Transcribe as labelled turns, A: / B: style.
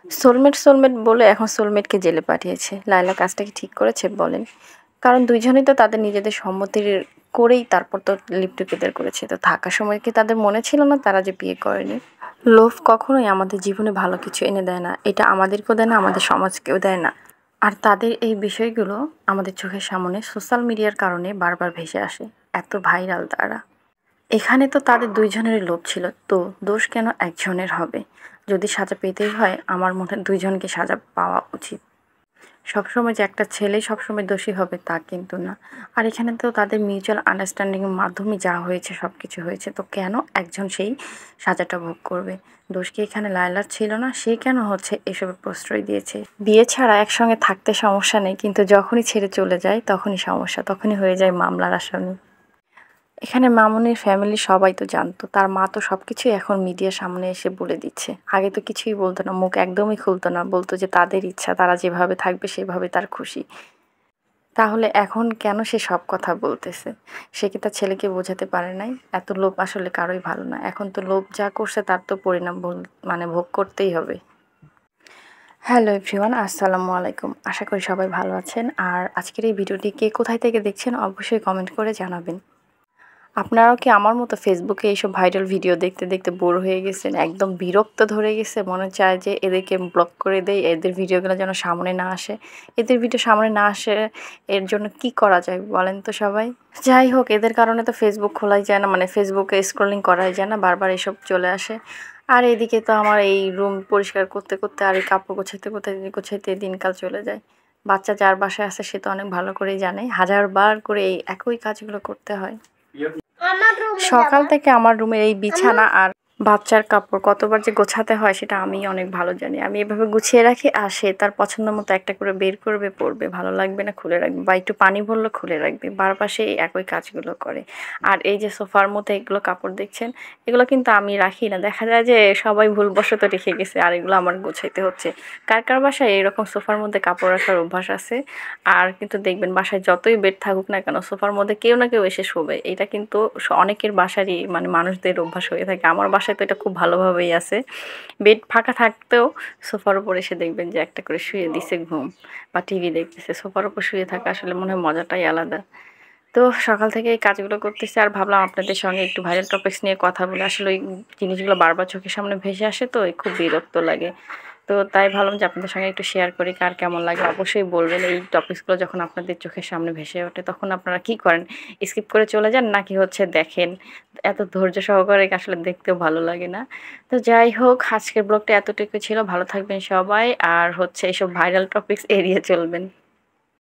A: Soulmate soulmate বলে এখন সোলমেটকে জেলে পাঠিয়েছে। লায়লা কাজটা কি ঠিক করেছে বলেন? কারণ দুইজনেই তো তাদের নিজেদের সম্মতির করেই তারপর তো লিপ টুগেদার করেছে। তো থাকার সময় কি তাদের মনে ছিল না তারা যে বিয়ে করেনি? লোভ কখনোই আমাদের জীবনে ভালো কিছু এনে দেয় না। এটা আমাদেরকেও দেয় না, আমাদের সমাজকেও দেয় না। আর তাদের এই বিষয়গুলো আমাদের চোখের সামনে সোশ্যাল মিডিয়ার কারণে বারবার ভেসে আসে। এত ভাইরাল তারা। এখানে তো তাদের দুইজনেরই লোভ ছিল, তো দোষ কেন একজনের হবে? যদি সাজা পেতেই হয় আমার মনে হয় দুইজনকে সাজা পাওয়া উচিত। সবসময় যে একটা ছেলেই সবসময় দোষী হবে তা কিন্তু না। আর এখানে তো তাদের মিউচুয়াল আন্ডারস্ট্যান্ডিংয়ের মাধ্যমে যা হয়েছে সব কিছু হয়েছে, তো কেন একজন সেই সাজাটা ভোগ করবে? দোষ কি এখানে লায়লার ছিল না? সে কেন হচ্ছে এসবের প্রশ্রয় দিয়েছে? বিয়ে ছাড়া একসঙ্গে থাকতে সমস্যা নেই, কিন্তু যখনই ছেড়ে চলে যায় তখনই সমস্যা, তখনই হয়ে যায় মামলার আসামি। এখানে মামুনির ফ্যামিলি সবাই তো জানতো, তার মা তো সবকিছুই এখন মিডিয়ার সামনে এসে বলে দিচ্ছে। আগে তো কিছুই বলতো না, মুখ একদমই খুলতো না, বলতো যে তাদের ইচ্ছা, তারা যেভাবে থাকবে সেভাবে তার খুশি। তাহলে এখন কেন সে সব কথা বলতেছে? সে কি তার ছেলেকে বোঝাতে পারে নাই? এত লোভ আসলে কারোই ভালো না। এখন তো লোভ যা করছে তার তো পরিণাম মানে ভোগ করতেই হবে। হ্যালো এভরিওয়ান, আসসালামু আলাইকুম। আশা করি সবাই ভালো আছেন। আর আজকের এই ভিডিওটি কে কোথায় থেকে দেখছেন অবশ্যই কমেন্ট করে জানাবেন। আপনারাও কি আমার মতো ফেসবুকে এইসব ভাইরাল ভিডিও দেখতে দেখতে বোর হয়ে গেছেন? একদম বিরক্ত ধরে গেছে, মনে চায় যে এদেরকে ব্লক করে দেই, এদের ভিডিওগুলো যেন সামনে না আসে। এদের ভিডিও সামনে না আসে, এর জন্য কি করা যায় বলেন তো সবাই? যাই হোক, এদের কারণে তো ফেসবুক খোলাই যায় না, মানে ফেসবুকে স্ক্রলিং করাই যায় না, বারবার এসব চলে আসে। আর এদিকে তো আমার এই রুম পরিষ্কার করতে করতে আর এই কাপড় গোছাইতে গোছাইতে গোছাইতে দিনকাল চলে যায়। বাচ্চা যার বাসায় আছে সে তো অনেক ভালো করেই জানে, হাজারবার করে এই একই কাজগুলো করতে হয়। সকাল থেকে আমার রুমের এই বিছানা আর বাচ্চার কাপড় কতবার যে গোছাতে হয় সেটা আমি অনেক ভালো জানি। আমি এভাবে গুছিয়ে রাখি আর সে তার পছন্দ মতো একটা করে বের করবে, পরবে, ভালো লাগবে না খুলে রাখবে, বা একটু পানি ভরলে খুলে রাখবে, বারবার সে এই একই কাজগুলো করে। আর এই যে সোফার মধ্যে এগুলো কাপড় দেখছেন, এগুলো কিন্তু আমি রাখি না, দেখা যায় যে সবাই ভুলবশত রেখে গেছে আর এগুলো আমার গোছাইতে হচ্ছে। কার কার বাসায় এরকম সোফার মধ্যে কাপড় রাখার অভ্যাস আছে? আর কিন্তু দেখবেন বাসায় যতই বেড থাকুক না কেন সোফার মধ্যে কেউ না কেউ এসে শোবে, এটা কিন্তু অনেকের বাসারই মানে মানুষদের অভ্যাস হয়ে থাকে। আমার বাসায় তো এটা খুব ভালোভাবেই আছে। বেড ফাঁকা থাকতেও সোফার উপর এসে দেখবেন যে একটা করে শুয়ে দিছে ঘুম, বা টিভি দেখতেছে। সোফার উপর শুয়ে থাকা আসলে মনে হয় মজাটাই আলাদা। তো সকাল থেকে এই কাজগুলো করতেছি আর ভাবলাম আপনাদের সঙ্গে একটু ভাইরাল টপিকস নিয়ে কথা বলে। আসলে ওই জিনিসগুলো বারবার চোখের সামনে ভেসে আসে, তো খুব বিরক্ত লাগে। তো তাই ভাবলাম যে আপনাদের সঙ্গে একটু শেয়ার করি, কার কেমন লাগে অবশ্যই বলবেন। এই টপিকসগুলো যখন আপনাদের চোখের সামনে ভেসে ওঠে তখন আপনারা কি করেন? স্কিপ করে চলে যান নাকি হচ্ছে দেখেন? এত ধৈর্য সহকারে আসলে দেখতেও ভালো লাগে না। তো যাই হোক, আজকের ব্লগটা এতটুকু ছিল। ভালো থাকবেন সবাই, আর হচ্ছে এইসব ভাইরাল টপিকস এড়িয়ে চলবেন।